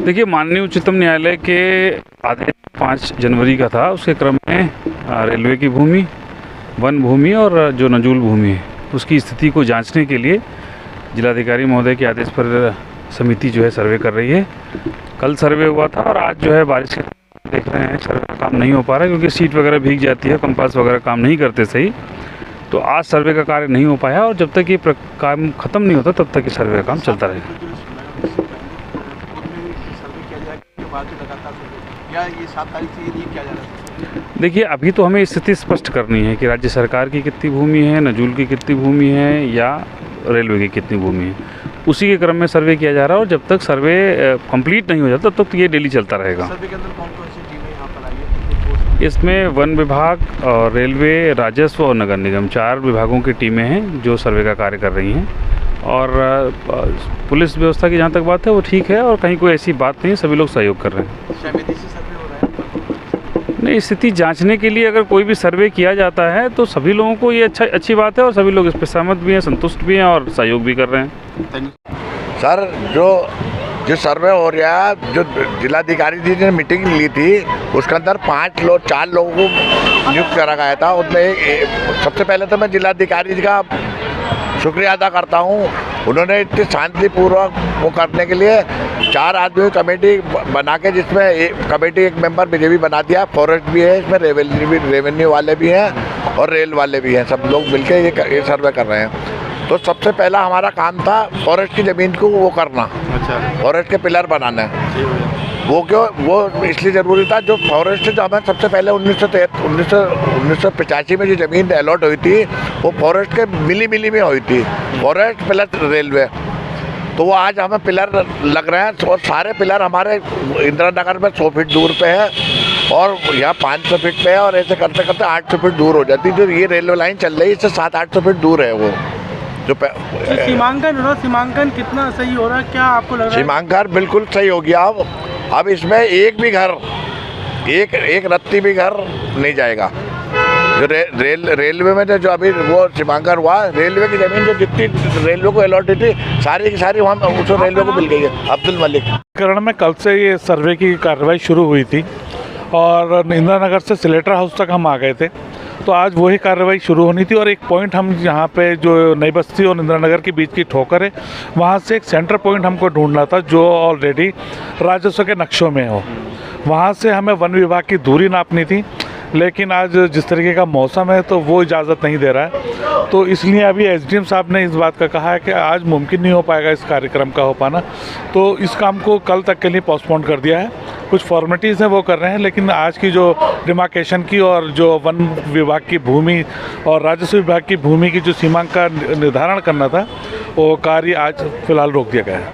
देखिए, माननीय उच्चतम न्यायालय के आदेश 5 जनवरी का था। उसके क्रम में रेलवे की भूमि, वन भूमि और जो नजूल भूमि है उसकी स्थिति को जांचने के लिए जिलाधिकारी महोदय के आदेश पर समिति जो है सर्वे कर रही है। कल सर्वे हुआ था और आज जो है बारिश के देख रहे हैं सर्वे का काम नहीं हो पा रहा है, क्योंकि सीट वगैरह भीग जाती है, कंपास वगैरह काम नहीं करते सही। तो आज सर्वे का कार्य नहीं हो पाया और जब तक ये काम ख़त्म नहीं होता तब तक ये सर्वे का काम चलता रहेगा। देखिए, अभी तो हमें स्थिति स्पष्ट करनी है कि राज्य सरकार की कितनी भूमि है, नजूल की कितनी भूमि है या रेलवे की कितनी भूमि है। उसी के क्रम में सर्वे किया जा रहा है और जब तक सर्वे कंप्लीट नहीं हो जाता तब तक ये डेली चलता रहेगा। सर्वे के अंदर कौन-कौन सी टीमें यहाँ पर आई है? इसमें वन विभाग और रेलवे, राजस्व और नगर निगम 4 विभागों की टीमें हैं जो सर्वे का कार्य कर रही हैं। और पुलिस व्यवस्था की जहाँ तक बात है वो ठीक है और कहीं कोई ऐसी बात नहीं है, सभी लोग सहयोग कर रहे हैं। सहमति से सर्वे हो रहा है? नहीं, स्थिति जांचने के लिए अगर कोई भी सर्वे किया जाता है तो सभी लोगों को ये अच्छी बात है और सभी लोग इस पर सहमत भी हैं, संतुष्ट भी हैं और सहयोग भी कर रहे हैं। सर, जो सर्वे हो रहा है, जो जिलाधिकारी जी ने मीटिंग ली थी उसके अंदर 4 लोगों को नियुक्त करा गया था। उसमें सबसे पहले तो मैं जिलाधिकारी जी का शुक्रिया अदा करता हूँ। उन्होंने इतनी शांतिपूर्वक वो करने के लिए 4 आदमी कमेटी बना के, जिसमें कमेटी एक मेंबर मुझे भी बना दिया। फॉरेस्ट भी है इसमें, रेवेन्यू वाले भी हैं और रेल वाले भी हैं, सब लोग मिलके ये सर्वे कर रहे हैं। तो सबसे पहला हमारा काम था फॉरेस्ट की ज़मीन को वो करना। अच्छा। फॉरेस्ट के पिलर बनाना है। वो इसलिए ज़रूरी था, जो फॉरेस्ट जो हमें सबसे पहले 1985 में जो ज़मीन अलॉट हुई थी वो फॉरेस्ट के मिली में हुई थी, फॉरेस्ट प्लस रेलवे। तो वो आज हमें पिलर लग रहे हैं और सारे पिलर हमारे इंदिरा नगर में 100 फीट दूर पे है और यहाँ 500 फीट पे है और ऐसे करते करते 800 फीट दूर हो जाती है। जो ये रेलवे लाइन चल रही है इससे 700-800 फीट दूर है वो जो सीमांकन कितना सही हो रहा है, क्या आपको लग रहा है? सीमांकन बिल्कुल सही हो गया। अब इसमें एक भी घर, एक रत्ती भी घर नहीं जाएगा। जो रेलवे में जो अभी वो सीमांकन हुआ, रेलवे की जमीन जो जितनी रेलवे को अलॉटेड थी सारी की सारी वहाँ उस रेलवे को मिल गई है। अब्दुल मलिक करण में कल से ये सर्वे की कार्रवाई शुरू हुई थी और इंदिरा नगर से सिलेटर हाउस तक हम आ गए थे। तो आज वही कार्रवाई शुरू होनी थी और एक पॉइंट हम यहाँ पे जो नई बस्ती और इंदिरा नगर के बीच की ठोकर है वहाँ से एक सेंटर पॉइंट हमको ढूंढना था जो ऑलरेडी राजस्व के नक्शों में हो। वहाँ से हमें वन विभाग की दूरी नापनी थी, लेकिन आज जिस तरीके का मौसम है तो वो इजाज़त नहीं दे रहा है। तो इसलिए अभी एसडीएम साहब ने इस बात का कहा है कि आज मुमकिन नहीं हो पाएगा इस कार्यक्रम का हो पाना, तो इस काम को कल तक के लिए पोस्टपोन कर दिया है। कुछ फॉर्मेलिटीज़ हैं वो कर रहे हैं, लेकिन आज की जो डिमार्केशन की और जो वन विभाग की भूमि और राजस्व विभाग की भूमि की जो सीमा का निर्धारण करना था वो कार्य आज फिलहाल रोक दिया गया है।